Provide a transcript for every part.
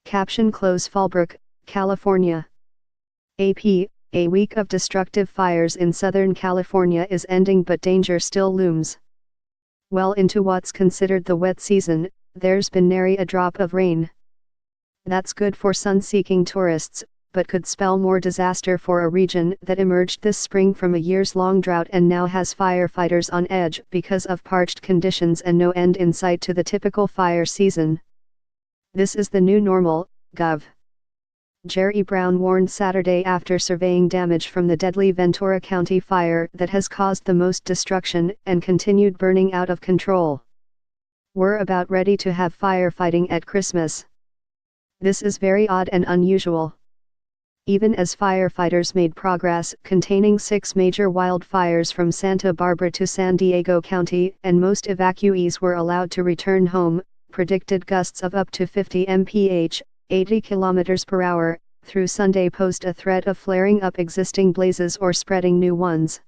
Caption Close Fallbrook, California. AP, a week of destructive fires in Southern California is ending, but danger still looms. Well into what's considered the wet season, there's been nary a drop of rain. That's good for sun-seeking tourists, but could spell more disaster for a region that emerged this spring from a years-long drought and now has firefighters on edge because of parched conditions and no end in sight to the typical fire season. This is the new normal, Gov. Jerry Brown warned Saturday after surveying damage from the deadly Ventura County fire that has caused the most destruction and continued burning out of control. We're about ready to have firefighting at Christmas. This is very odd and unusual. Even as firefighters made progress containing 6 major wildfires from Santa Barbara to San Diego County and most evacuees were allowed to return home, predicted gusts of up to 50 mph, 80 km per hour, through Sunday pose a threat of flaring up existing blazes or spreading new ones.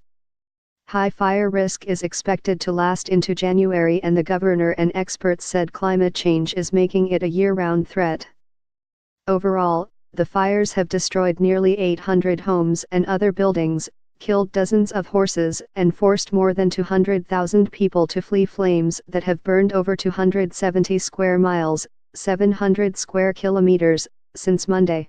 High fire risk is expected to last into January, and the governor and experts said climate change is making it a year-round threat. Overall, the fires have destroyed nearly 800 homes and other buildings, killed dozens of horses, and forced more than 200,000 people to flee flames that have burned over 270 square miles, 700 square kilometers, since Monday.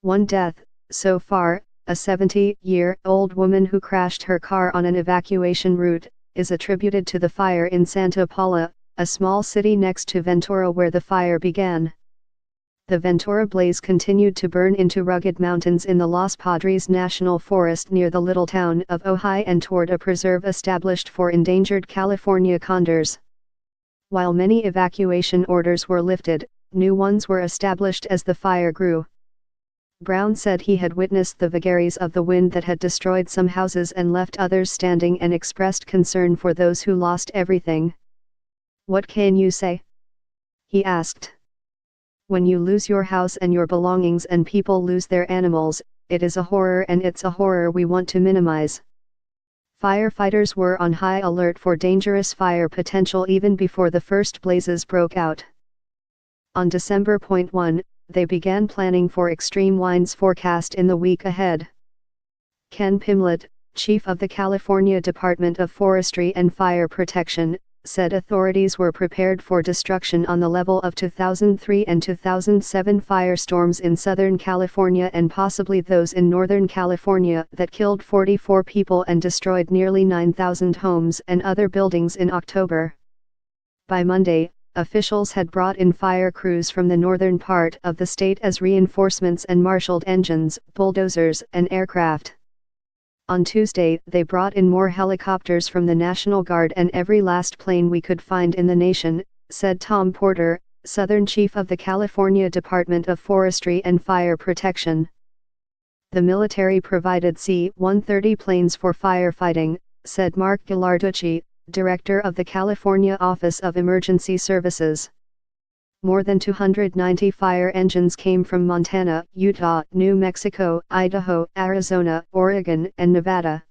One death, so far, a 70-year-old woman who crashed her car on an evacuation route, is attributed to the fire in Santa Paula, a small city next to Ventura where the fire began. The Ventura blaze continued to burn into rugged mountains in the Los Padres National Forest near the little town of Ojai and toward a preserve established for endangered California condors. While many evacuation orders were lifted, new ones were established as the fire grew. Brown said he had witnessed the vagaries of the wind that had destroyed some houses and left others standing, and expressed concern for those who lost everything. "What can you say?" he asked. "When you lose your house and your belongings and people lose their animals, it is a horror, and it's a horror we want to minimize." Firefighters were on high alert for dangerous fire potential even before the first blazes broke out. On December 1, they began planning for extreme winds forecast in the week ahead. Ken Pimlett, chief of the California Department of Forestry and Fire Protection, said authorities were prepared for destruction on the level of 2003 and 2007 firestorms in Southern California and possibly those in Northern California that killed 44 people and destroyed nearly 9,000 homes and other buildings in October. By Monday, officials had brought in fire crews from the northern part of the state as reinforcements and marshaled engines, bulldozers, and aircraft. On Tuesday, they brought in more helicopters from the National Guard and every last plane we could find in the nation, said Tom Porter, Southern Chief of the California Department of Forestry and Fire Protection. The military provided C-130 planes for firefighting, said Mark Ghilarducci, Director of the California Office of Emergency Services. More than 290 fire engines came from Montana, Utah, New Mexico, Idaho, Arizona, Oregon, and Nevada.